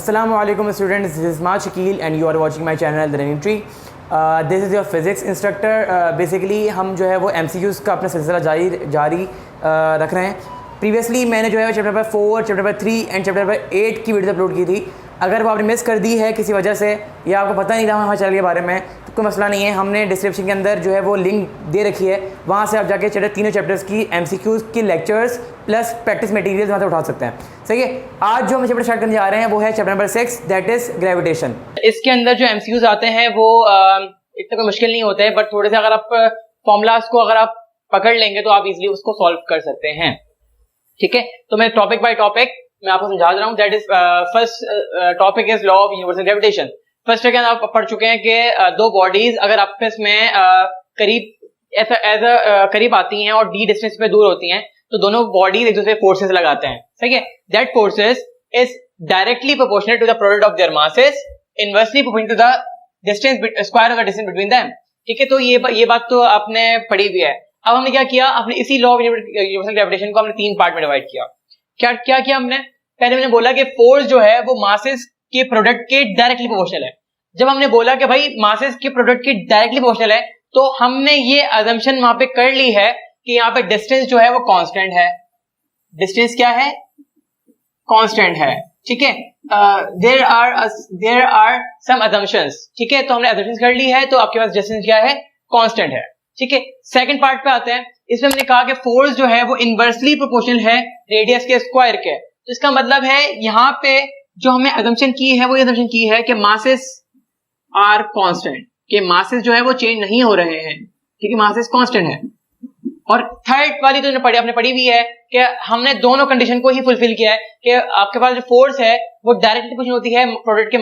Assalamualaikum students, this is Maad Shakil and you are watching my channel The Learning Tree. This is your physics instructor. Basically हम जो है वो MCQs का अपना सिलसिला जारी रख रहे हैं. प्रीवियसली मैंने जो है chapter number 4, chapter number 3 and chapter number 8 की वीडियो अपलोड की थी. अगर वो आपने मिस कर दी है किसी वजह से या आपको पता नहीं था हमारे चैनल के बारे में तो कोई मसला नहीं है. हमने डिस्क्रिप्शन के अंदर जो है वो लिंक दे रखी है, वहाँ से आप जाके तीनों चैप्टर्स की MCQs की लेक्चर्स प्लस प्रैक्टिस मटीरियल वहाँ से उठा सकते हैं. सही है. आज जो हम चैप्टर स्टार्ट करने जा रहे हैं वो है chapter number 6, that is gravitation. इसके अंदर जो MCQs आते हैं वो इतना कोई मुश्किल नहीं होते हैं, बट थोड़े से अगर आप फॉर्मूलाज को अगर आप पकड़ लेंगे तो आप इजीली उसको सॉल्व कर सकते हैं. ठीक है, तो मैं टॉपिक बाय टॉपिक मैं आपको समझा रहा हूँ. That is first topic is law of universal gravitation. First second आप पढ़ चुके हैं कि दो बॉडीज अगर आपस में करीब आती हैं और d डिस्टेंस पे दूर होती हैं तो दोनों बॉडीज एक दूसरे फोर्सेस लगाते हैं. सही है. That forces is directly proportional to the product of their masses, inversely proportional to the distance square of the distance between them. ठीक है, तो ये बात तो आपने पढ़ी भी है. अब हमने क्या किया, हमने इसी लॉ ऑफ यूनिवर्सल ग्रेविटेशन को हमने 3 पार्ट में डिवाइड किया. क्या किया हमने, पहले मैंने बोला कि फोर्स जो है वो मासेस के प्रोडक्ट के डायरेक्टली प्रोपोर्शनल है. जब हमने बोला कि भाई मासेस के प्रोडक्ट के डायरेक्टली प्रोपोर्शनल है तो हमने ये अजम्पशन वहां पे कर ली है कि यहाँ पे डिस्टेंस जो है वो कांस्टेंट है. डिस्टेंस क्या है, कांस्टेंट है. ठीक है, देयर आर सम अजम्पशंस. ठीक है, तो हमने अजम्पशंस कर ली है तो आपके पास डिस्टेंस क्या है, कांस्टेंट है. ठीक है, सेकंड पार्ट पे आते हैं. इसमें हमने कहा कि फोर्स जो है वो इनवर्सली प्रोपोर्शनल है रेडियस के स्क्वायर के. तो इसका मतलब है यहाँ पे जो हमने अजम्पशन की है वो ये अजम्पशन की है कि मासेस आर कांस्टेंट, कि मासेस जो है वो चेंज नहीं हो रहे हैं. ठीक है, मासेस कांस्टेंट है. और थर्ड वाली तो आपने पढ़ी भी है कि हमने दोनों कंडीशन को ही फुलफिल किया है कि आपके पास जो फोर्स है वो डायरेक्टली प्रोपोर्शनल होती है प्रोडक्ट के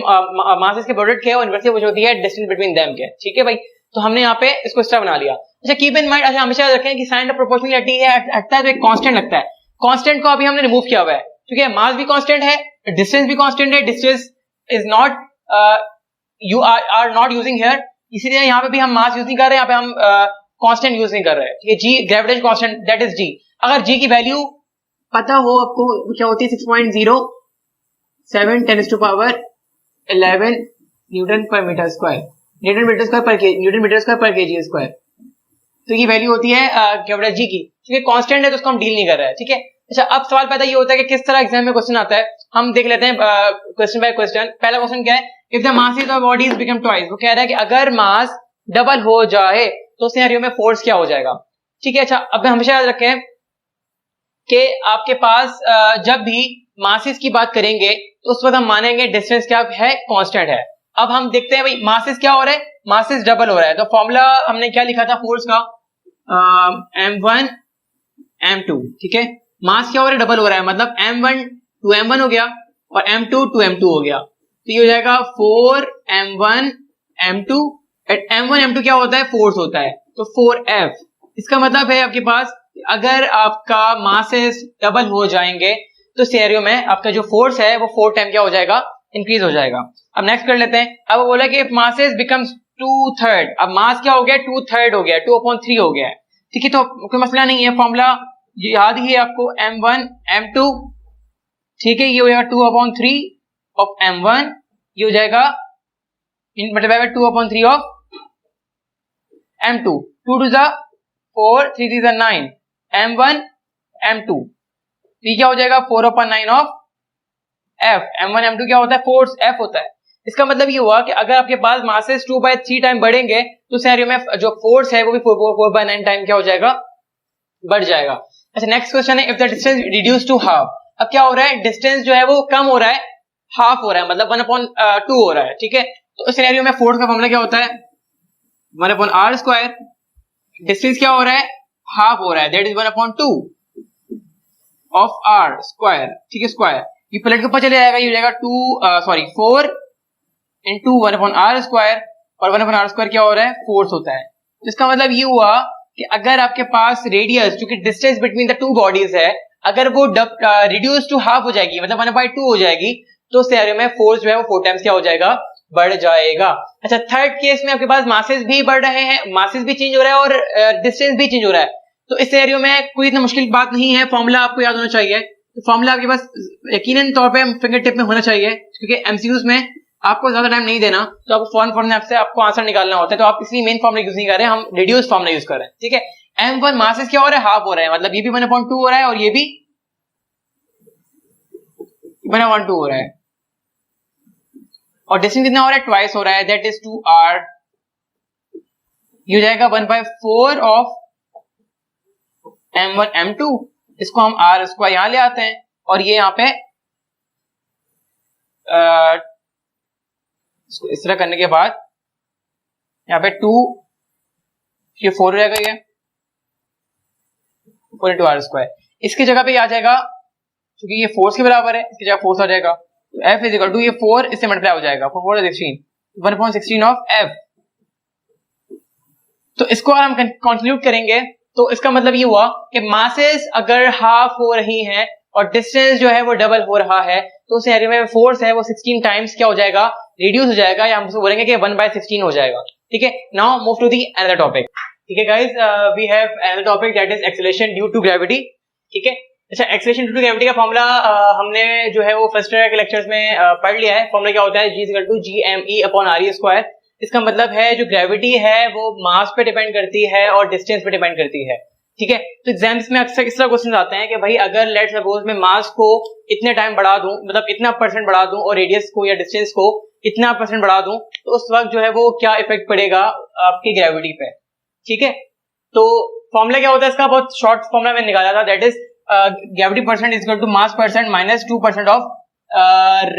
मासेस के प्रोडक्ट के और इनवर्सली प्रोपोर्शनल होती है डिस्टेंस बिटवीन देम के. ठीक है भाई, तो हमने यहाँ पे इसको इस तरह बना लिया. अच्छा, कीप इन माइंड, अच्छा हमेशा रखें कि साइन ऑफ प्रोपोर्शनलिटी है हटता है तो एक कांस्टेंट लगता है. कांस्टेंट को अभी हमने रिमूव किया हुआ है क्योंकि मास भी कांस्टेंट है, डिस्टेंस भी कांस्टेंट है. Distance is not you are not using here, इसीलिए यहाँ पे भी हम मास यूज नहीं कर रहे, यहाँ पे हम कांस्टेंट यूज नहीं कर रहे हैं. ठीक है, जी ग्रेविटेशन कांस्टेंट दैट इज जी. अगर जी की वैल्यू पता हो आपको क्या होती है 6.07 10⁻11 newton per metre square, newton metre square per kg square. तो ये वैल्यू होती है कैपिटल जी की. ठीक है, कांस्टेंट है तो उसको हम डील नहीं कर रहे हैं. ठीक है. अच्छा, अब सवाल पैदा ये होता है कि किस तरह एग्जाम में क्वेश्चन आता है. हम देख लेते हैं क्वेश्चन बाय क्वेश्चन. पहला क्वेश्चन क्या है, if the masses of bodies become twice. वो कह रहा है कि अगर मास डबल हो जाए तो सिनेरियो में फोर्स क्या हो जाएगा. ठीक है. अच्छा, अब हमेशा याद रखें कि आपके पास जब भी मासेस की बात करेंगे तो उस वक्त हम मानेंगे डिस्टेंस क्या है, कांस्टेंट है. अब हम देखते हैं भाई मासेस क्या हो रहा है, मासेस डबल हो रहा है. तो फॉर्मूला हमने क्या लिखा था फोर्स का, m1 m2. ठीक है, मास क्या हो रहा है, डबल हो रहा है, मतलब m1 2m1 हो गया और m2 2m2 हो गया. तो ये हो जाएगा 4m1 m2. m1 m2 क्या होता है, फोर्स होता है, तो 4f. इसका मतलब है आपके पास अगर आपका मासेस डबल हो जाएंगे तो सिनेरियो में आपका जो फोर्स है वो 4 टाइम क्या हो जाएगा, इंक्रीज हो जाएगा. अब नेक्स्ट कर लेते हैं. अब वो बोला कि मासेस बिकम्स 2/3. अब मास क्या हो गया, 2/3 हो गया, 2/3 हो गया है. ठीक है, तो कोई मसला नहीं है, फॉर्मूला याद ही है आपको, m1 m2. ठीक है, ये हो जाएगा 2/3 ऑफ m1, ये हो जाएगा मतलब 2/3 of m2. 2 to the 4, 3 to the 9, m1 m2. तो ये क्या हो जाएगा 4/9 ऑफ f. m1 m2 क्या होता है, फोर्स f होता है. इसका मतलब ये हुआ कि अगर आपके पास मासेस 2/3 टाइम बढ़ेंगे तो सिनेरियो में जो फोर्स है वो भी 4/9 टाइम क्या हो जाएगा, बढ़ जाएगा. अच्छा, नेक्स्ट क्वेश्चन है, if the distance reduce to half. अब क्या हो रहा है, डिस्टेंस जो है वो कम हो रहा है, हाफ हो रहा है, मतलब 1/2 हो रहा है. ठीक है, तो इस सिनेरियो में फोर्स का फॉर्मूला क्या होता है, 1/r². डिस्टेंस क्या हो रहा है, हाफ हो रहा है, दैट इज 1/2 ऑफ r². ठीक है, स्क्वायर. ये प्लेट के ऊपर चले जाएगा, ये हो जाएगा 4 into 1/r². और 1/r² क्या हो रहा है, फोर्स होता है. तो इसका मतलब ये हुआ कि अगर आपके पास रेडियस जो कि distance between the two bodies है अगर वो रिड्यूस टू हाफ हो जाएगी, मतलब 1/2 हो जाएगी, तो सिनेरियो में फोर्स जो है वो 4 टाइम्स क्या हो जाएगा, बढ़ जाएगा. अच्छा, थर्ड केस में आपके पास मासेस भी बढ़ रहे हैं, मासेस भी चेंज हो रहा है और डिस्टेंस भी चेंज हो रहा है. तो इस सिनेरियो में कोई इतना मुश्किल बात नहीं है, फॉर्मूला आपको याद होना चाहिए. तो फॉर्मूला आपके पास यकीनन तौर पे फिंगर टिप में होना चाहिए, क्योंकि एमसीक्यूज में आपको ज्यादा टाइम नहीं देना, तो आपको फॉर्म से आपको आंसर निकालना होता है, तो आप इसलिए मेन फॉर्मूला यूज नहीं कर रहे हैं, हम रिड्यूस फॉर्मूला यूज कर रहे हैं, ठीक है। m1 मासेस क्या हो रहा है, हाफ हो रहा है, मतलब ये भी 1/2 हो रहा है और ये भी 1/2 हो रहा है, और डिस्टेंस कितना हो रहा है, ट्वाइस हो रहा है, दैट इज 2r। ये हो जाएगा 1/4 ऑफ m1 m2, इसको हम r स्क्वायर यहां ले आते हैं, और ये यहाँ पे इसको इस तरह करने के बाद यहाँ पे 2, ये 4 हो जाएगा, ये 4 into r स्क्वायर। इसकी जगह पे आ जाएगा, क्योंकि ये फोर्स के बराबर है, इसकी जगह फोर्स आ जाएगा, तो F इज इक्वल टू ये 4 इससे मल्टीप्लाई हो जाएगा, 4 16, 1/16 ऑफ F। तो इसको अगर हम कंक्लूड करेंगे तो इसका मतलब ये हुआ कि मासेस अगर हाफ हो रही हैं और डिस्टेंस जो है वो डबल हो रहा है, तो उस एरिया में फोर्स है वो 16 टाइम्स क्या हो जाएगा, रिड्यूस हो जाएगा, या हम उसको बोलेंगे कि 1/16 हो जाएगा, ठीक है। Now move to the another topic, ठीक है guys, we have another topic that is acceleration due to gravity, ठीक है। अच्छा, एक्सेलरेशन ड्यू टू ग्रेविटी का फॉर्मूला हमने जो है वो फर्स्ट ईयर के लेक्चर्स में पढ़ लिया है। फॉर्मूला क्या होता है, G=gme/re²। इसका मतलब है जो ग्रेविटी है वो मास पे डिपेंड करती है और डिस्टेंस पे डिपेंड करती है, ठीक है। तो एग्जाम्स में अक्सर इस तरह क्वेश्चन आते हैं कि भाई अगर लेट्स सपोज मैं मास को इतने टाइम बढ़ा दूं, मतलब इतना % बढ़ा दूं, और रेडियस को या डिस्टेंस को इतना % बढ़ा दूं, तो उस वक्त जो है वो क्या इफेक्ट पड़ेगा आपकी ग्रेविटी पे, ठीक है। तो फॉर्मूला क्या होता है इसका, बहुत शॉर्ट फॉर्मूला मैंने निकाला था, that is gravity % is equal to mass % minus 2% of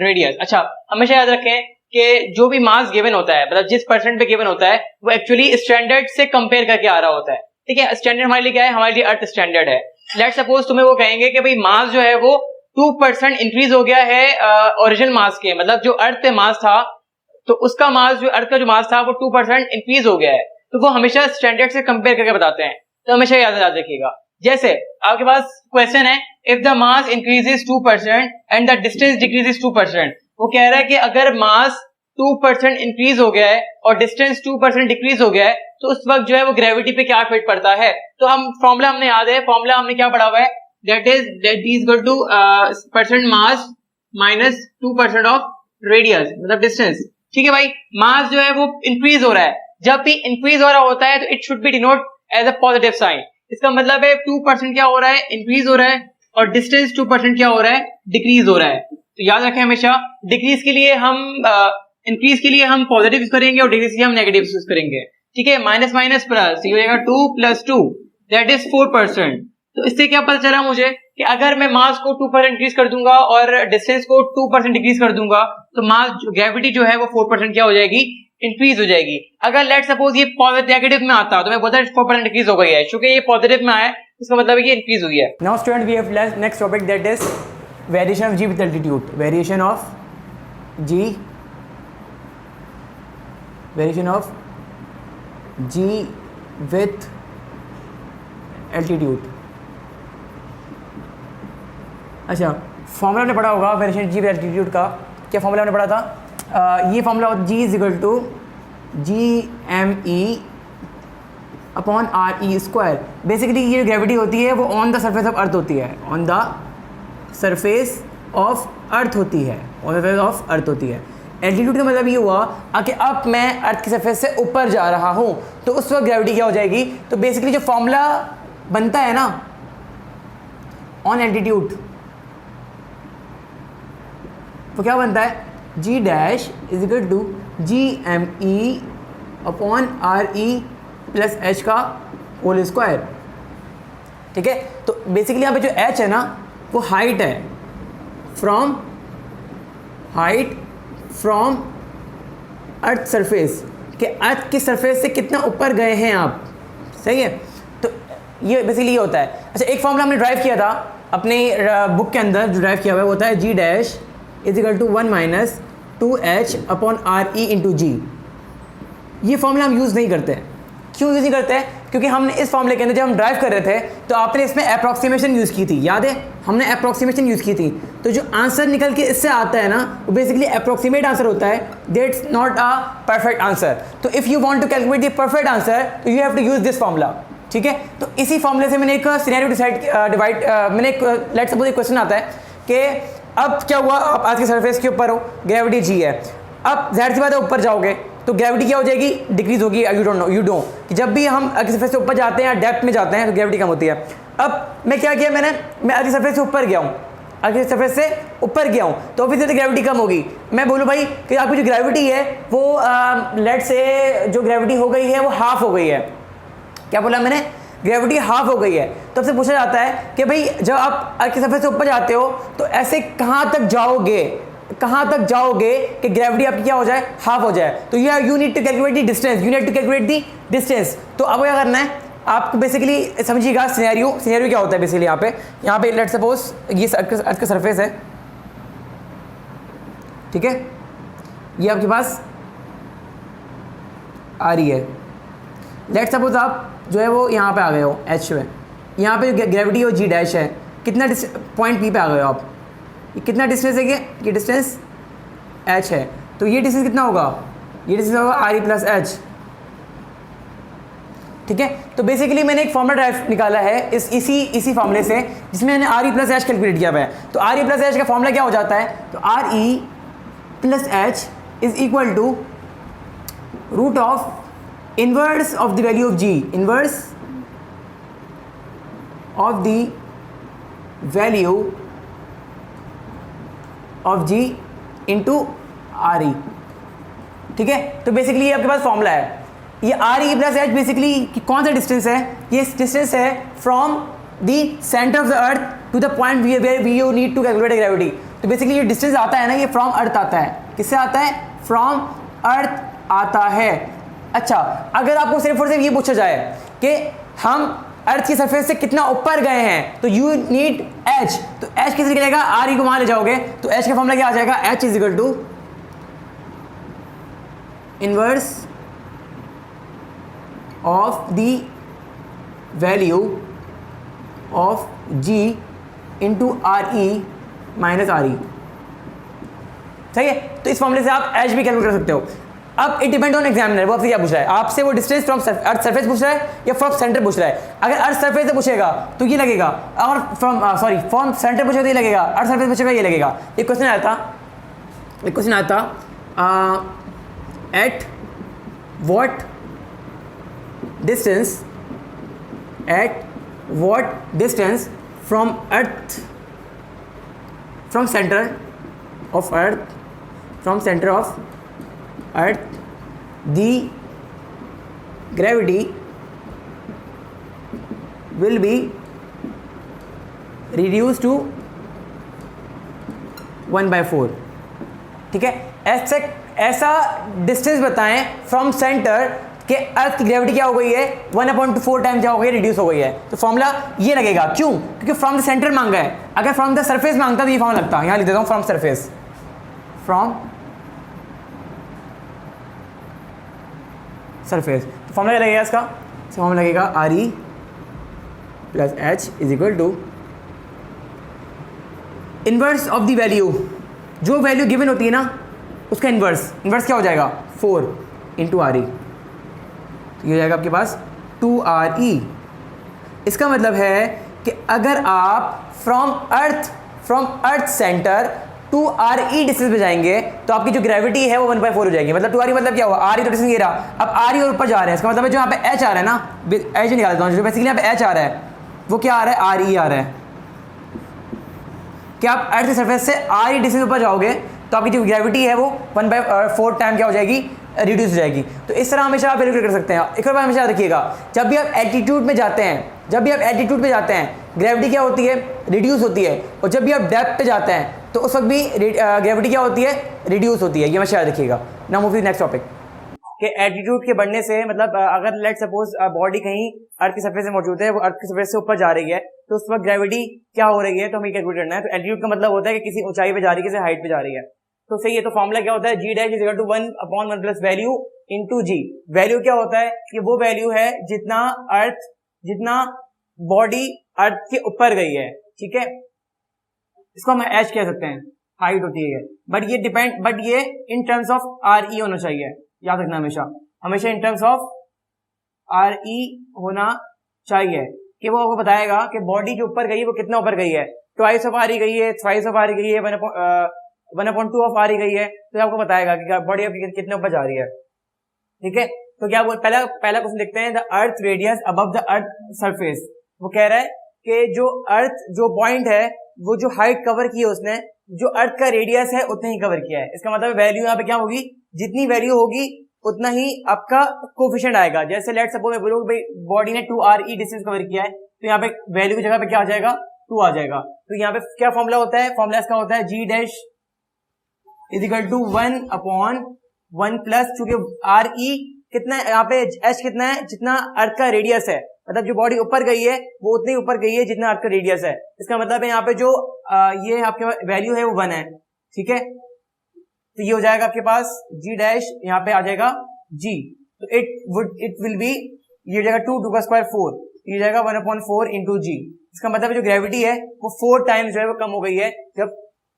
radius. अच्छा, हमेशा याद रखें कि जो भी मास गिवन होता है, मतलब जिस % पे गिवन होता है, वो एक्चुअली स्टैंडर्ड से कंपेयर करके आ रहा होता है, ठीक है। स्टैंडर्ड हमारे लिए क्या है, हमारे लिए अर्थ स्टैंडर्ड है। लेट्स सपोज तुम्हें वो कहेंगे कि भाई मास जो है वो 2% इंक्रीज हो गया है ओरिजिनल मास के, मतलब जो अर्थ पे मास था, तो उसका मास, जो अर्थ का जो मास था वो 2% इंक्रीज हो गया है, तो वो हमेशा स्टैंडर्ड से कंपेयर करके बताते हैं, तो हमेशा याद रखिएगा। जैसे आपके पास क्वेश्चन है, if the mass increases 2% and the distance decreases 2%, वो कह रहा है कि अगर मास 2% इंक्रीज हो गया है और डिस्टेंस 2% डिक्रीज हो गया है, तो उस वक्त जो है वो ग्रेविटी पे क्या इफेक्ट पड़ता है। तो हम फॉर्मूला हमने याद है, फॉर्मूला हमने क्या पढ़ा हुआ है, that is equal to % mass minus 2% of radius, मतलब डिस्टेंस, ठीक है भाई। मास जो है वो इंक्रीज हो रहा है, जब भी इंक्रीज हो रहा होता है तो it should be denote as a positive sign. इसका मतलब है 2% क्या हो रहा है, इंक्रीज हो रहा है, और डिस्टेंस 2% क्या हो रहा है, डिक्रीज हो रहा है। तो याद रखें हमेशा, डिक्रीज के लिए हम इंक्रीज के लिए हम पॉजिटिव यूज करेंगे और डिक्रीज के लिए हम नेगेटिव यूज करेंगे, ठीक है। माइनस माइनस प्लस, ये हो जाएगा 2 + 2 दैट इज 4%। तो इससे क्या पता चला मुझे कि अगर मैं मास को 2% इंक्रीज कर दूंगा और डिस्टेंस को 2% डिक्रीज कर दूंगा, तो मास ग्रेविटी जो है वो 4% क्या हो जाएगी, इंक्रीज हो जाएगी। अगर लेट सपोज ये नेगेटिव में आता तो मैं बोलता 4% इंक्रीज हो गई है, क्योंकि ये पॉजिटिव में आया इसका मतलब है कि इंक्रीज हुई है। Now student, we have next topic that is variation of ji with altitude. Variation of G with altitude. अच्छा, फॉर्मूला आपने पढ़ा होगा वेरिएशन जी विद एल्टीट्यूड का। क्या फॉर्मूला आपने पढ़ा था? ये formula G is equal to GME/RE²। Basically ये ग्रेविटी होती है वो on the surface of Earth होती है, on the surface of Earth होती है, on the surface of Earth होती है। एल्टीट्यूड का मतलब ये हुआ कि अब मैं अर्थ की सरफेस से ऊपर जा रहा हूँ, तो उस वक्त ग्रेविटी क्या हो जाएगी। तो बेसिकली जो फॉर्मूला बनता है ना ऑन एल्टीट्यूड, वो क्या बनता है, G' is equal to GME/RE + H का होल स्क्वायर, ठीक है। तो बेसिकली यहाँ पे जो H है ना वो हाइट है, फ्रॉम अर्थ सरफेस, कि अर्थ की सरफेस से कितना ऊपर गए हैं आप, सही है। तो ये बेसिकली ये होता है। अच्छा, एक फॉर्मूला हमने ड्राइव किया था अपने बुक के अंदर, जो ड्राइव किया हुआ है वो होता है G' is equal to 1 - 2H/RE × G। ये फॉर्मूला हम यूज़ नहीं करते। क्यों यूज़ नहीं करते हैं? क्योंकि हमने इस फॉर्मूले के अंदर जब हम ड्राइव कर रहे थे तो आपने इसमें अप्रॉक्सीमेशन यूज़ की थी, याद है, हमने अप्रॉक्सीमेशन यूज़ की थी। तो जो आंसर निकल के इससे आता है ना वो बेसिकली अप्रॉक्सीमेट आंसर होता है, that's not a perfect answer. तो if you want to calculate the perfect answer तो you have to use this formula. ठीक है, तो इसी फॉर्मूले से मैंने एक सिनेरियो डिवाइड मैंने एक लेट्स सपोज एक क्वेश्चन आता है कि अब क्या हुआ, आप आज के सरफेस के ऊपर हो, ग्रेविटी जी है, अब जाहिर सी बात है ऊपर जाओगे तो ग्रेविटी क्या हो जाएगी, डिक्रीज होगी। You don't know, you don't कि जब भी हम अर्थ की सरफेस से ऊपर जाते हैं या डेप्थ में जाते हैं तो ग्रेविटी कम होती है। अब मैं क्या किया, मैं अर्थ की सरफेस से ऊपर गया हूँ, अर्थ की सरफेस से ऊपर गया हूँ तो ऑब्वियसली ग्रेविटी कम होगी। मैं बोलूँ भाई कि आपकी जो ग्रेविटी है वो लेट से जो ग्रेविटी हो गई है वो हाफ हो गई है। क्या बोला मैंने, ग्रेविटी हाफ हो गई है। तो आपसे पूछा जाता है कि भाई जब आप अर्थ की सरफेस से ऊपर जाते हो तो ऐसे कहाँ तक जाओगे, कहाँ तक जाओगे कि ग्रेविटी आपकी क्या हो जाए, हाफ हो जाए। तो you need to calculate the distance, you need to calculate the distance. तो अब क्या करना है आपको, बेसिकली समझिएगा सिनेरियो क्या होता है बेसिकली यहाँ पे लेट्स सपोज ये अर्थ का सरफेस है, ठीक है, ये आपके पास आ रही है। लेट्स सपोज आप जो है वो यहाँ पे आ गए हो एच में, यहाँ पे जो ग्रेविटी और जी डैश है, कितना पॉइंट पी पे आ गए हो आप, ये कितना डिस्टेंस है, ये डिस्टेंस एच है। तो ये डिस्टेंस कितना होगा, ये डिस्टेंस होगा आर ई प्लस एच, ठीक है। तो बेसिकली मैंने एक फॉर्मूला ड्राइव निकाला है इसी फॉर्मूले से जिसमें मैंने R E plus H calculate किया हुआ है। तो आर ई प्लस एच का फॉर्मूला क्या हो जाता है, तो R E plus H is equal to root of inverse of the value of G, inverse of the value of ji into R E, ठीक है। तो बेसिकली ये आपके पास फॉर्मूला है। ये R E plus H basically कौन सा distance है, ये डिस्टेंस है from the centre of the Earth to the point where you need to calculate gravity. तो बेसिकली ये डिस्टेंस आता है ना, ये फ्रॉम अर्थ आता है, किससे आता है, फ्रॉम अर्थ आता है। अच्छा, अगर आपको सिर्फ और सिर्फ ये पूछा जाए कि हम अर्थ की सरफेस से कितना ऊपर गए हैं तो यू नीड एच, तो एच किस निकलेगा, आर ई को वहां ले जाओगे तो एच का फॉर्मूला क्या आ जाएगा, h is equal to inverse of the value of ji into R E minus R E, सही है। तो इस फॉर्मूले से आप एच भी कैलकुलेट कर सकते हो। अब इट डिपेंड ऑन एग्जामिनर, वो आपसे क्या पूछ रहा है, आपसे वो डिस्टेंस फ्रॉम अर्थ सरफेस पूछ रहा है या फ्रॉम सेंटर पूछ रहा है। अगर अर्थ सरफेस से पूछेगा तो ये लगेगा, और फ्रॉम सेंटर पूछेगा तो ये लगेगा, अर्थ सरफेस पूछेगा ये लगेगा। एक क्वेश्चन आया था at what distance from centre of earth the gravity will be reduced to 1/4, ठीक है। ऐसा डिस्टेंस बताएं फ्रॉम सेंटर कि अर्थ की ग्रेविटी क्या हो गई है, 1/4 टाइम क्या हो गई, रिड्यूस हो गई है। तो फॉर्मूला ये लगेगा, क्यों, क्योंकि फ्रॉम द सेंटर मांगा है। अगर फ्रॉम द सरफेस मांगता तो ये फॉर्मूला लगता, यहाँ लिख देता हूँ, फ्रॉम सरफेस, फ्रॉम सरफेस। तो फॉर्मूला लगेगा इसका, फॉर्मूला लगेगा R E plus H is equal to inverse of the value, जो वैल्यू गिवन होती है ना उसका इनवर्स क्या हो जाएगा, 4 इंटू आर ई, तो ये हो जाएगा आपके पास 2RE। इसका मतलब है कि अगर आप from earth centre to RE distance पे जाएंगे तो आपकी जो ग्रेविटी है वो 1/4 हो जाएगी। मतलब 2RE मतलब क्या हुआ, RE तो डिस्टेंस ये रहा, अब RE और ऊपर जा रहे हैं, इसका मतलब है जो यहाँ पे H आ रहा है ना, H निकाल देता हूँ, जो बेसिकली यहाँ पे H आ रहा है वो क्या आ रहा है, RE आ रहा है। कि आप अर्थ की सरफेस से RE डिस्टेंस ऊपर जाओगे तो आपकी जो ग्रेविटी है वो 1/4 टाइम क्या हो जाएगी, रिड्यूस हो जाएगी। तो इस तरह हमेशा आप कैलकुलेट कर सकते हैं। एक और बात हमेशा रखिएगा, जब भी आप एल्टीट्यूड में जाते हैं ग्रेविटी क्या होती है, रिड्यूस होती है, और जब भी आप डेप्थ पे जाते हैं तो उस वक्त भी ग्रेविटी क्या होती है, रिड्यूस होती है। ये हमेशा याद रखिएगा। Now move to next topic कि एल्टीट्यूड के बढ़ने से मतलब अगर लेट सपोज बॉडी कहीं अर्थ की सरफेस से मौजूद है, वो अर्थ की सरफेस से ऊपर जा रही है तो उस वक्त ग्रेविटी क्या हो रही है तो हमें कैलकुलेट करना है। तो एल्टीट्यूड का मतलब होता है कि किसी ऊंचाई पे जा रही है, किसी हाइट पे जा रही है। तो सही है, तो फॉर्मूला क्या होता है, G dash is equal to 1/1 plus value into G। Value क्या होता है कि वो वैल्यू है जितना बॉडी अर्थ के ऊपर गई है, ठीक है। इसको हम H कह सकते हैं, हाइट होती है। बट ये इन टर्म्स ऑफ RE होना चाहिए, याद रखना हमेशा इन टर्म्स ऑफ RE होना चाहिए कि वो आपको बताएगा कि बॉडी जो ऊपर गई है वो कितना ऊपर गई है, ट्वाइस ऑफ आर ही गई है, थ्राइस ऑफ आर ही गई है, 1/2 ऑफ आर ही गई है, तो आपको बताएगा कि बॉडी आपकी कितने ऊपर जा रही है। ठीक है, तो क्या पहला क्वेश्चन देखते हैं, the earth radius above the earth surface. वो कह रहा है कि जो अर्थ जो पॉइंट है वो जो हाइट कवर की है उसने, जो अर्थ का रेडियस है उतने ही कवर किया है। इसका मतलब वैल्यू यहाँ पे क्या होगी, जितनी वैल्यू होगी उतना ही आपका कोफिशिएंट आएगा। जैसे लेट सपोज मैं बोलूँ भाई बॉडी ने 2re डिस्टेंस कवर किया है, तो यहाँ पे वैल्यू की जगह पे क्या आ जाएगा, 2 आ जाएगा। तो यहाँ पे क्या फॉर्मूला होता है, फॉर्मूला इसका होता है g dash is equal to 1/1 plus, चूंकि re कितना है यहाँ पे, h कितना है, जितना अर्थ का रेडियस है, मतलब जो बॉडी ऊपर गई है वो उतनी ऊपर गई है जितना अर्थ का रेडियस है। इसका मतलब है यहाँ पे जो ये आपके वैल्यू है वो 1 है। ठीक है, तो ये हो जाएगा आपके पास g डैश, यहाँ पे आ जाएगा g, तो इट विल बी, ये हो जाएगा 2 का स्क्वायर 4, ये हो जाएगा 1/4 इंटू जी। इसका मतलब जो ग्रेविटी है वो 4 टाइम्स जो है वो कम हो गई है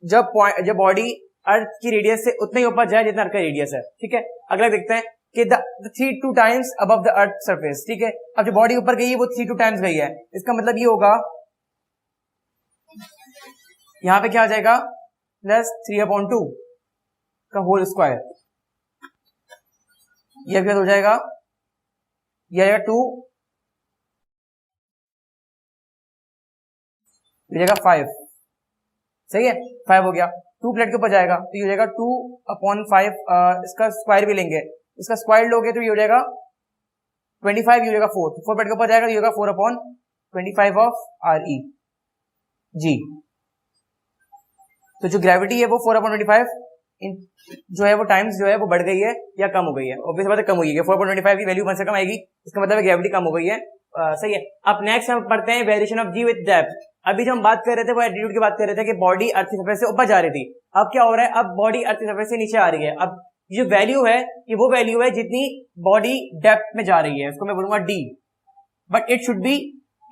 जब बॉडी अर्थ की रेडियस से उतना ही ऊपर जाए जितना अर्थ का रेडियस है। ठीक है, अगला देखते हैं कि the 3 times above the earth surface. ठीक है, अब जो बॉडी ऊपर गई है वो 3 टाइम्स गई है, इसका मतलब ये होगा यहां पे क्या आ जाएगा, प्लस 3/2 का होल स्क्वायर, यह क्या हो जाएगा, यह आएगा 2, यह जाएगा 5। सही है, 5 हो गया, 2 प्लेट के ऊपर जाएगा तो ये हो जाएगा 2/5, इसका स्क्वायर भी लेंगे, इसका स्क्वायर लोगे तो ये हो जाएगा 25, ये हो जाएगा 4, तो 4 प्लेट के ऊपर जाएगा तो ये होगा 4/25 ऑफ re जी। तो जो ग्रेविटी है वो 4/25 जो है वो टाइम्स जो है वो बढ़ गई है या कम हो गई है, ऑब्वियस बात है कम हो गई है, 4/25 की वैल्यू 1 से कम आएगी, इसका मतलब ग्रेविटी कम हो गई है। सही है, अब नेक्स्ट हम पढ़ते हैं variation of ji with depth. अभी जो हम बात कर रहे थे वो एटीट्यूड की बात कर रहे थे कि बॉडी अर्थ की सरफेस से ऊपर जा रही थी, अब क्या हो रहा है, अब बॉडी अर्थ की सरफेस से नीचे आ रही है। अब ये जो वैल्यू है ये वो वैल्यू है जितनी बॉडी डेप्थ में जा रही है, इसको मैं बोलूंगा D, but it should be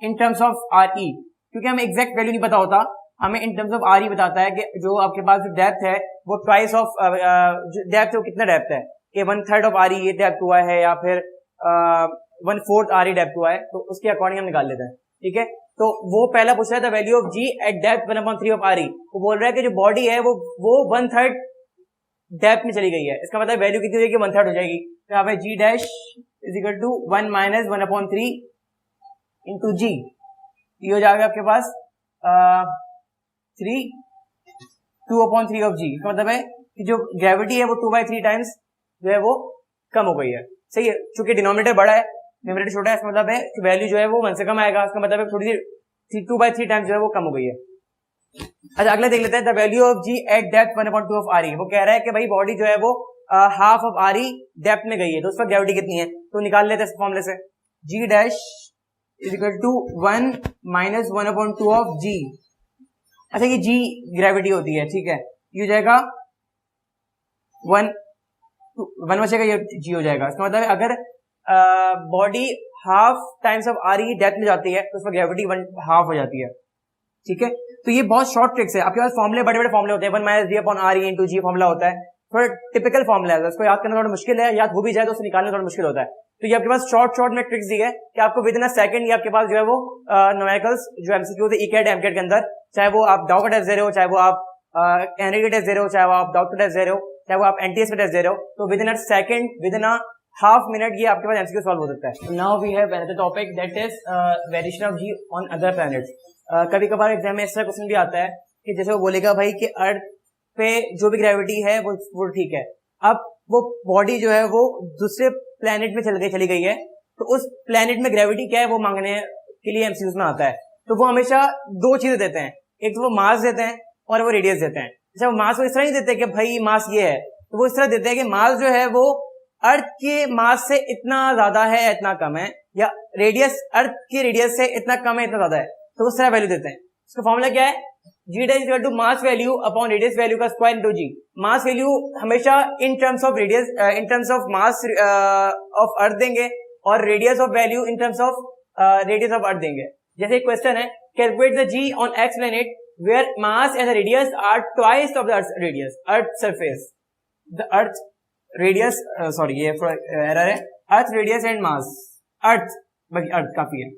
in terms of R ई, क्योंकि हमें एग्जैक्ट वैल्यू नहीं पता होता, हमें इन टर्म्स ऑफ आर ई बताता है कि जो आपके पास जो डेप्थ है वो ट्वाइस ऑफ डेप्थ है, कितना डेप्थ है कि 1/3 ऑफ आर ई ये डेप्थ हुआ है या फिर 1/4 आर ई डेप्थ हुआ है, तो उसके अकॉर्डिंग हम निकाल लेते हैं। ठीक है, तो वो पहला पूछ रहा था value of g at depth 1/3 of R E, वो बोल रहा है कि जो बॉडी है वो 1/3 डेप्थ में चली गई है, इसका मतलब वैल्यू कितनी हो जाएगी, 1/3 हो जाएगी। तो यहाँ पे G dash is equal to 1 - 1/3 into G, ये हो जाएगा आपके पास 2/3 ऑफ जी। इसका मतलब है कि जो ग्रेविटी है वो 2/3 टाइम्स जो है वो कम हो गई है। सही है, चूंकि डिनोमिनेटर बड़ा है न्यूमरेटर छोटा है, इसका मतलब है कि वैल्यू जो है वो 1 से कम आएगा, इसका मतलब है थोड़ी सी 2/3 टाइम्स जो है वो कम हो गई है। अच्छा, अगला देख लेते हैं, the value of g at depth 1/2 of R E. वो कह रहा है कि भाई बॉडी जो है वो half of R E depth में गई है, तो उसका ग्रेविटी कितनी है, तो निकाल लेते हैं इस फॉर्मूले से, G dash is equal to 1 - 1/2 of G. अच्छा, ये जी ग्रेविटी होती है, ठीक है, ये हो जाएगा 1 बचेगा, ये जी हो जाएगा। इसका मतलब है अगर body half times of R E depth में जाती है तो उसमें ग्रेविटी 1/2 हो जाती है। ठीक है, तो ये बहुत शॉर्ट ट्रिक्स है, आपके पास फॉर्मुले बड़े बड़े फॉर्मुले होते हैं, 1 - g/r e इंटू जी फॉर्मुला होता है, थोड़ा टिपिकल फॉर्मुला है, उसको याद करना थोड़ा मुश्किल है, याद हो भी जाए तो उससे निकालना थोड़ा मुश्किल होता है। तो ये आपके पास शॉर्ट में ट्रिक्स दी है कि आपको विद इन अ सेकंड ये आपके पास जो है वो न्यूमेरिकल्स जो एमसीक्यू थे ईकेट एमकेट के अंदर, चाहे वो आप डाउ का टेस्ट दे रहे हो, चाहे वो आप एनरी का टेस्ट दे रहे हो, चाहे वो आप डाउट का टेस्ट दे रहे हो, चाहे वो आप एनटीएस का टेस्ट दे रहे हो, तो within a second, within a half minute ये आपके पास एमसीक्यू सॉल्व हो सकता है। Now we have another topic that is variation of g on other planets. कभी कभार एग्जाम में ऐसा क्वेश्चन भी आता है कि जैसे वो बोलेगा भाई कि अर्थ पे जो भी ग्रेविटी है वो ठीक है, अब वो बॉडी जो है वो दूसरे प्लैनेट में चली गई है, तो उस प्लैनेट में ग्रेविटी क्या है वो मांगने के लिए एमसीक्यूज में आता है। तो वो हमेशा दो चीजें देते हैं, एक तो वो मास देते हैं और वो रेडियस देते हैं। अच्छा, वो मास को इस तरह नहीं देते कि भाई मास ये है, तो वो इस तरह देते हैं कि मास जो है वो अर्थ के मास से इतना ज्यादा है या इतना कम है, या रेडियस अर्थ की रेडियस से इतना कम है इतना ज्यादा है, तो उस तरह वैल्यू देते हैं। इसका फॉर्मूला क्या है, G dash equal to mass value upon radius value का square into G. Mass value हमेशा in terms of radius, in terms of mass of earth देंगे, और radius of value in terms of radius of earth देंगे। जैसे एक question है, calculate the G on X planet where mass and radius are twice of the earth radius, earth surface, the earth radius, sorry ये error है, अर्थ radius and mass, अर्थ बाकी अर्थ काफी है,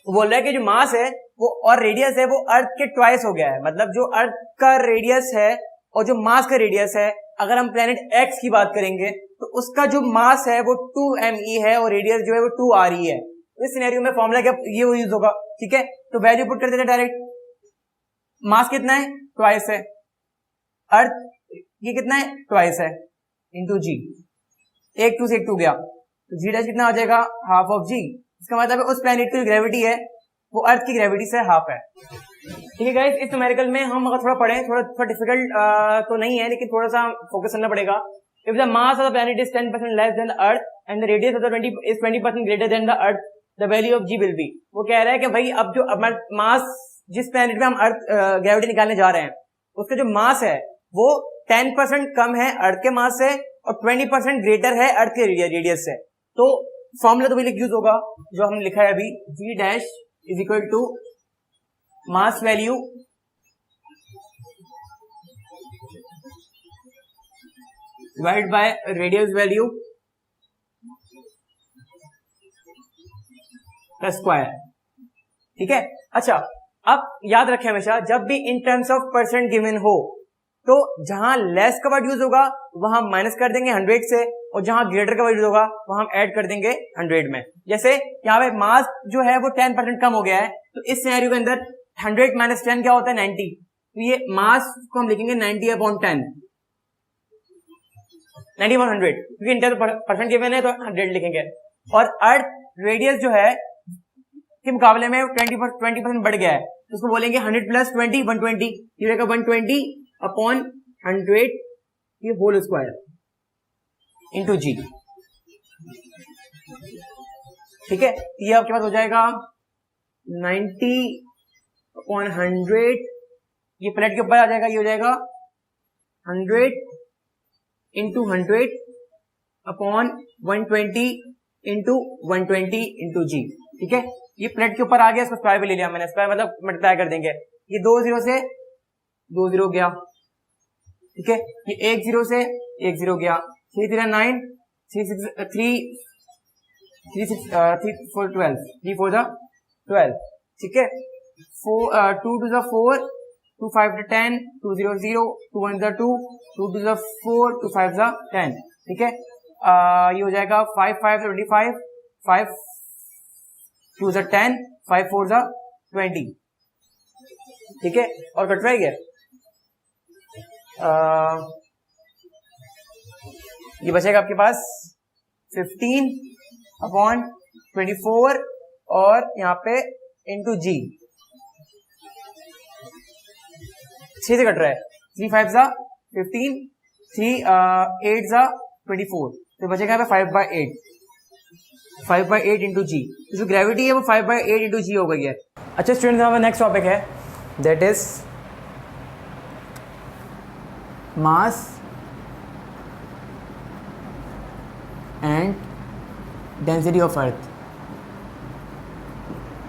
वो बोल रहा है कि जो मास है वो और रेडियस है वो अर्थ के ट्वाइस हो गया है। मतलब जो अर्थ का रेडियस है और जो मास का रेडियस है, अगर हम प्लेनेट एक्स की बात करेंगे तो उसका जो मास है वो 2me है और रेडियस जो है वो 2re है। इस सिनेरियो में फॉर्मूला क्या ये यूज होगा, ठीक है। तो वैल्यू पुट कर देते डायरेक्ट। मास कितना है, ट्वाइस है। अर्थ ये कितना है, ट्वाइस है, इंटू जी। एक टू से एक टू गया तो जी डैश कितना हो जाएगा, हाफ ऑफ जी। इसका मतलब है उस प्लैनेट की ग्रेविटी है वो अर्थ की ग्रेविटी से हाफ है। ठीक है गाइस, इस न्यूमेरिकल में हम अगर थोड़ा पढ़ें, थोड़ा डिफिकल्ट तो नहीं है, लेकिन थोड़ा सा फोकस करना पड़ेगा। If the mass of the planet is 10% less than the earth and the radius of the 20% greater than the earth, the value of g will be. वो कह रहा है कि भाई अब जो मास जिस प्लैनेट में हम अर्थ ग्रेविटी निकालने जा रहे हैं उसका जो मास है वो 10% कम है अर्थ के मास से और 20% ग्रेटर है अर्थ के रेडियस से। तो फॉर्मूला तो भी यूज होगा जो हमने लिखा है अभी, G dash is equal to mass value divide by radius value plus square. ठीक है। अच्छा, अब याद रखें हमेशा जब भी in terms of percent given हो तो जहां लेस का वर्ड यूज होगा वहां माइनस कर देंगे 100 से, और जहां ग्रेटर का वर्ड यूज होगा वहां हम ऐड कर देंगे 100 में। जैसे यहाँ पे मास जो है वो 10% कम हो गया है, तो इस सिनेरियो के अंदर 100 माइनस 10 क्या होता है, 90। तो ये मास को हम लिखेंगे 90/10, 90/100, क्योंकि इंटर परसेंट गिवन है तो 100 लिखेंगे। और अर्थ रेडियस जो है के मुकाबले में 20% बढ़ गया है, तो उसको बोलेंगे 100 + 20 120। ये रहेगा 120/100 ये होल स्क्वायर इंटू जी। ठीक है, ये आपके पास हो जाएगा 90/100, ये प्लेट के ऊपर आ जाएगा, ये हो जाएगा 100 इंटू 100/120 इंटू 120 इंटू जी। ठीक है, ये प्लेट के ऊपर आ गया, इसको स्क्वायर पे ले लिया मैंने, स्क्वायर मतलब मल्टीप्लाई कर देंगे। ये 2 0 से 2 0 गया, ठीक है। ये 1 0 से 1 0 गया, 3 3 9 3 6 3 3 6 3 4 12 3 4 12, ठीक है। 2 2 4 2 5 10 2 0 0 2 1 2 2 2 4 2 5 10, ठीक है। ये हो जाएगा 5 5 25 5 2 10 5 4 20, ठीक है। और कट रहा है ये बचेगा आपके पास 15/24 और यहाँ पे इंटू जी 6 से कट रहा है, 3 5 15 3 8 24, तो बचेगा यहाँ पे 5/8 5/8 इंटू जी। जो ग्रेविटी है वो 5/8 इंटू जी हो गई है। अच्छा स्टूडेंट्स, हमारा नेक्स्ट टॉपिक है that is mass and density of earth,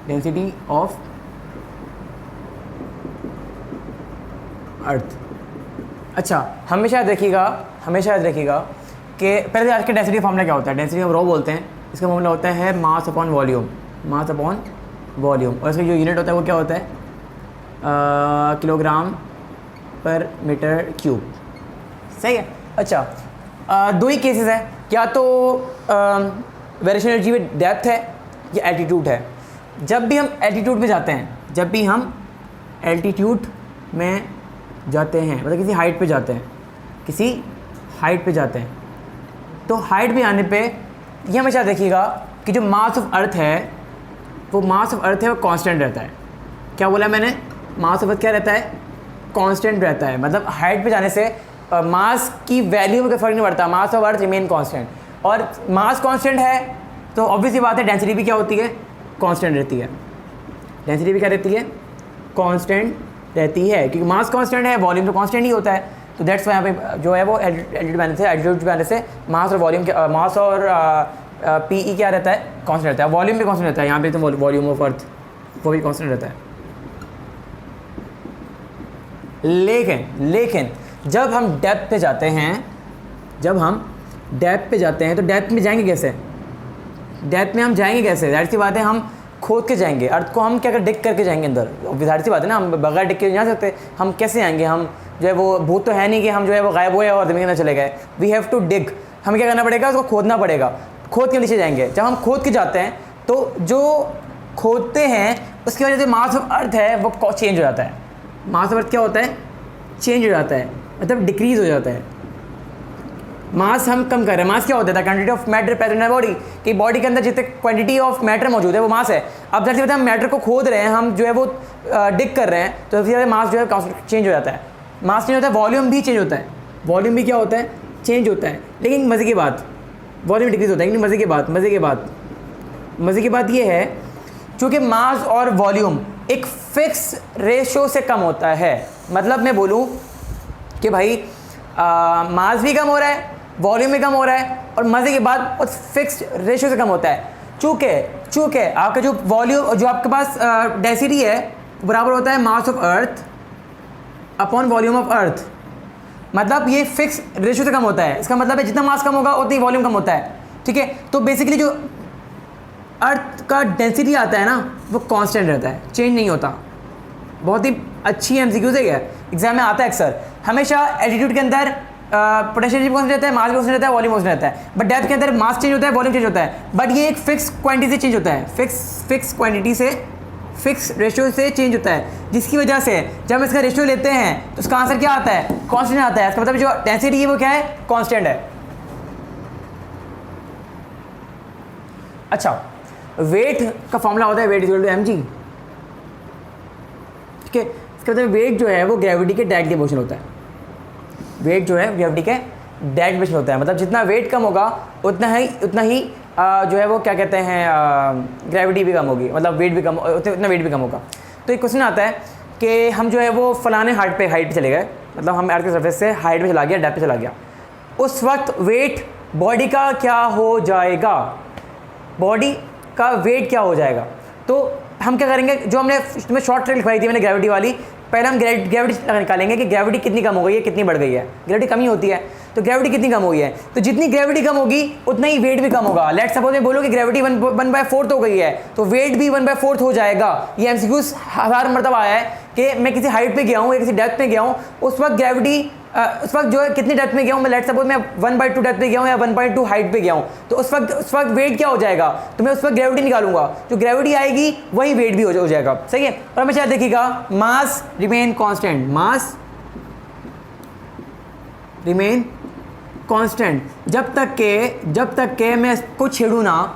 density of earth. अच्छा, हमेशा याद रखिएगा कि पहले आज के डेंसिटी फॉर्मूला क्या होता है। डेंसिटी हम रो बोलते हैं, इसका फॉर्मूला होता है mass upon volume, mass upon volume, और इसका जो यूनिट होता है वो क्या होता है, किलोग्राम पर मीटर क्यूब, सही है। अच्छा, दो ही केसेस है, या तो वेरिएशन एनर्जी में डेप्थ है या एल्टीट्यूड है। जब भी हम एल्टीट्यूड में जाते हैं, मतलब किसी हाइट पे जाते हैं, तो हाइट पे आने पे ये हमेशा देखिएगा कि जो मास ऑफ अर्थ है वो कांस्टेंट रहता है। क्या बोला मैंने, मास ऑफ अर्थ क्या रहता है, कांस्टेंट रहता है। मतलब हाइट पे जाने से मास की वैल्यू में कोई फर्क नहीं पड़ता, मास ऑफ अर्थ रिमेन कांस्टेंट। और मास कांस्टेंट है तो ऑब्वियस सी बात है डेंसिटी भी क्या होती है, कांस्टेंट रहती है। डेंसिटी भी क्या रहती है, कांस्टेंट रहती है, क्योंकि मास कांस्टेंट है, वॉल्यूम तो कांस्टेंट ही होता है। तो दैट्स वाई यहाँ पे जो है वो एल्टीट्यूड बैलेंस से मास और वॉल्यूम, मास और पीई क्या रहता है, कांस्टेंट रहता है। वॉल्यूम भी कांस्टेंट रहता है, यहाँ पे तो वॉल्यूम ऑफ अर्थ वो भी कांस्टेंट रहता है। लेकिन जब हम डेप्थ पे जाते हैं तो डेप्थ में हम जाएंगे कैसे, दैट सी बात है, हम खोद के जाएंगे, अर्थ को हम क्या कर डिग करके जाएंगे अंदर। ज़ाहिर सी बात है ना, हम बगैर डिग के नहीं जा सकते, हम कैसे आएंगे? हम जो है वो भूत तो है नहीं कि हम जो है वो गायब हुए और ज़मीन के अंदर चले गए। वी हैव टू डिग, हमें क्या करना पड़ेगा? उसको खोदना पड़ेगा, खोद के नीचे जाएंगे। जब हम खोद के जाते हैं तो जो खोदते हैं उसकी वजह से मास ऑफ अर्थ है वो चेंज हो जाता है। मास ऑफ अर्थ क्या होता है? चेंज हो जाता है, मतलब डिक्रीज़ हो जाता है। मास हम कम कर रहे हैं। मास क्या होता है? Quantity of matter present in body, कि बॉडी के अंदर जितने क्वांटिटी ऑफ मैटर मौजूद है वो मास है। अब जैसे बताए हम मैटर को खोद रहे हैं, हम जो है वो डिग कर रहे हैं, तो फिर मास जो है चेंज हो जाता है। मास चेंज होता है, वॉल्यूम भी चेंज होता है। वॉल्यूम भी क्या होता है? चेंज होता है। लेकिन मज़े की बात, वॉल्यूम डिक्रीज होता है। लेकिन मज़े की बात ये है, चूँकि मास और वॉल्यूम एक फिक्स रेशो से कम होता है। मतलब मैं बोलूँ कि भाई मास भी कम हो रहा है, वॉल्यूम भी कम हो रहा है, और मज़े की बात उस फिक्स रेशो से कम होता है। चूँकि आपका जो वॉल्यूम, जो आपके पास डेंसिटी है बराबर होता है मास of earth upon volume of earth. मतलब ये फिक्स रेशो से कम होता है। इसका मतलब है जितना मास कम होगा उतनी वॉल्यूम कम होता है। ठीक है, तो बेसिकली जो अर्थ का डेंसिटी आता है ना वो कांस्टेंट रहता है, चेंज नहीं होता। बहुत ही अच्छी एमसीक्यूज है, एग्जाम में आता है अक्सर। हमेशा एल्टीट्यूड के अंदर पोटेंशियल कौन रहता है, मास कौन रहता है, वॉल्यूम कौन रहता है। बट डेप्थ के अंदर मास चेंज होता है, वॉल्यूम चेंज होता है। बट ये एक फिक्स क्वांटिटी से चेंज होता है, फिक्स क्वांटिटी से, फिक्स रेशियो से चेंज होता है, जिसकी वजह से जब हम इसका रेशियो लेते हैं तो उसका आंसर क्या आता है? कांस्टेंट आता है। इसका मतलब जो डेंसिटी है वो क्या है? कांस्टेंट है। अच्छा, वेट का फॉर्मूला होता है वेट इक्वल टू mg। ठीक है, इसका मतलब वेट जो है वो ग्रेविटी के डायरेक्ट मोशन होता है। वेट जो है ग्रेविटी के डायरेक्ट मोशन होता है। मतलब जितना वेट कम होगा उतना ही जो है वो क्या कहते हैं, ग्रेविटी भी कम होगी, मतलब वेट भी कम, उतना वेट भी कम होगा। तो एक क्वेश्चन आता है कि हम जो है वो फलाने हाइट पे चले गए, मतलब हम अर्थ के सरफेस से हाइट पे चला गया, डेप्थ पे चला गया। उस वक्त वेट बॉडी का क्या हो जाएगा? बॉडी का वेट क्या हो जाएगा? तो हम क्या करेंगे, जो हमने तुम्हें शॉर्ट ट्रिक लिखवाई थी मैंने ग्रेविटी वाली, पहले हम ग्रेविटी निकालेंगे कि ग्रेविटी कितनी कम हो गई है, कितनी बढ़ गई है। ग्रेविटी कम ही होती है, तो ग्रेविटी कितनी कम हुई है, तो जितनी ग्रेविटी कम होगी उतना ही वेट भी कम होगा। लेट्स सपोज मैं बोलो कि ग्रेविटी 1/4 हो गई है, तो वेट भी 1/4 हो जाएगा। ये एमसीक्यूज 1000 मरतबा आया है कि मैं किसी हाइट पे गया हूँ या किसी डेप्थ पे गया हूँ, उस वक्त ग्रेविटी उस वक्त जो है कितनी डेप्थ में गया हूँ मैं, लेट्स सपोज मैं 1/2 डेप्थ पे गया हूँ या 1/2 हाइट पे गया हूँ, तो उस वक्त वेट क्या हो जाएगा? तो मैं उस वक्त ग्रेविटी निकालूंगा, जो ग्रेविटी आएगी वही वेट भी हो जाएगा। सही है। और हमेशा देखिएगा मास रिमेन कांस्टेंट, मास रिमेन कांस्टेंट जब तक के मैं इसको छेड़ूँ ना,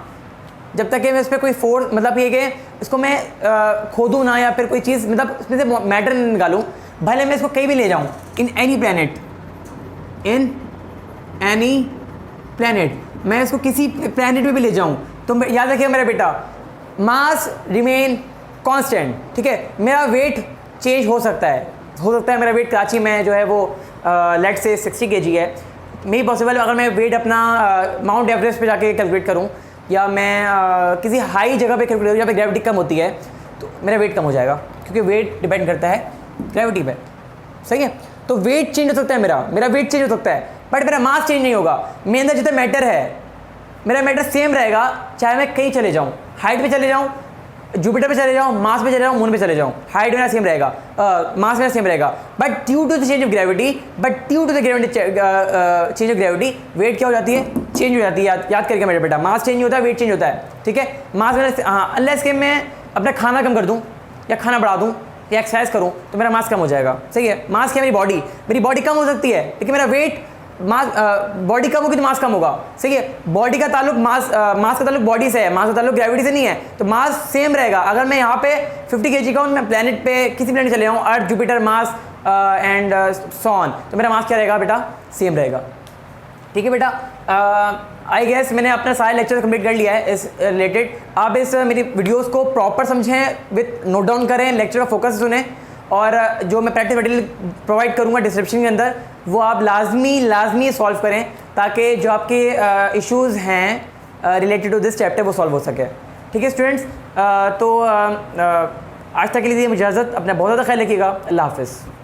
जब तक कि मैं इस पर कोई फोर्स, मतलब ये कि इसको मैं खोदूँ ना, या फिर कोई चीज़, मतलब इसमें से मैटर निकालूँ, भले मैं इसको कहीं भी ले जाऊँ, इन एनी प्लैनेट, मैं इसको किसी प्लैनेट में भी ले जाऊँ, तो याद रखिए मेरा बेटा, मास रिमेन कांस्टेंट। ठीक है, मेरा वेट चेंज हो सकता है मेरा वेट कराची में जो है वो लेट से 60 kg है, नहीं पॉसिबल। अगर मैं वेट अपना माउंट एवरेस्ट पे जाके कैलकुलेट करूँ, या मैं किसी हाई जगह पे कैलकुलेट करूँ जहाँ पे ग्रेविटी कम होती है, तो मेरा वेट कम हो जाएगा, क्योंकि वेट डिपेंड करता है ग्रेविटी पे। सही है, तो वेट चेंज हो सकता है, मेरा वेट चेंज हो सकता है, बट मेरा मास चेंज नहीं होगा। मेरे अंदर जितना मैटर है, मेरा मैटर सेम रहेगा, चाहे मैं कहीं चले जाऊँ, हाइट पे चले जाऊँ, जुपिटर पे चले जाऊँ, मार्स पे चले जाऊँ, मून पे चले जाऊँ, हाइट मेरा सेम रहेगा, मास मेरा सेम रहेगा, but due to the change of gravity weight क्या हो जाती है? चेंज हो जाती है। याद करके मेरे बेटा, मास चेंज होता है, वेट चेंज होता है। ठीक है, मास मेरा, हाँ, अनलेस कि मैं अपना खाना कम कर दूँ या खाना बढ़ा दूँ या एक्सरसाइज करूँ तो मेरा मास कम हो जाएगा। सही है, मास क्या, मेरी बॉडी कम हो सकती है, लेकिन मेरा वेट, बॉडी कम होगी तो मास कम होगा। सही है, बॉडी का ताल्लुक मास का ताल्लुक बॉडी से है, मास का ताल्लुक ग्रेविटी से नहीं है, तो मास सेम रहेगा। अगर मैं यहाँ पे 50 kg का हूँ, मैं प्लेनेट पे किसी प्लेनेट चले जाऊँ, अर्थ, जुपिटर, मार्स एंड सॉन, तो मेरा मास क्या रहेगा बेटा? सेम रहेगा। ठीक है बेटा, आई गेस मैंने अपना सारे लेक्चर कंप्लीट कर लिया है इस रिलेटेड। आप इस मेरी वीडियोस को प्रॉपर समझें, विथ नोट डाउन करें, लेक्चर का फोकस सुने, और जो मैं प्रैक्टिस मटेरियल प्रोवाइड करूँगा डिस्क्रिप्शन के अंदर, वो आप लाजमी सॉल्व करें, ताकि जो आपके इश्यूज़ हैं रिलेटेड टू दिस चैप्टर वो सॉल्व हो सके। ठीक है स्टूडेंट्स, तो आज तक के लिए मुझे इजाज़त, अपना बहुत ज़्यादा ख्याल रखिएगा। अल्लाह हाफ़िज़।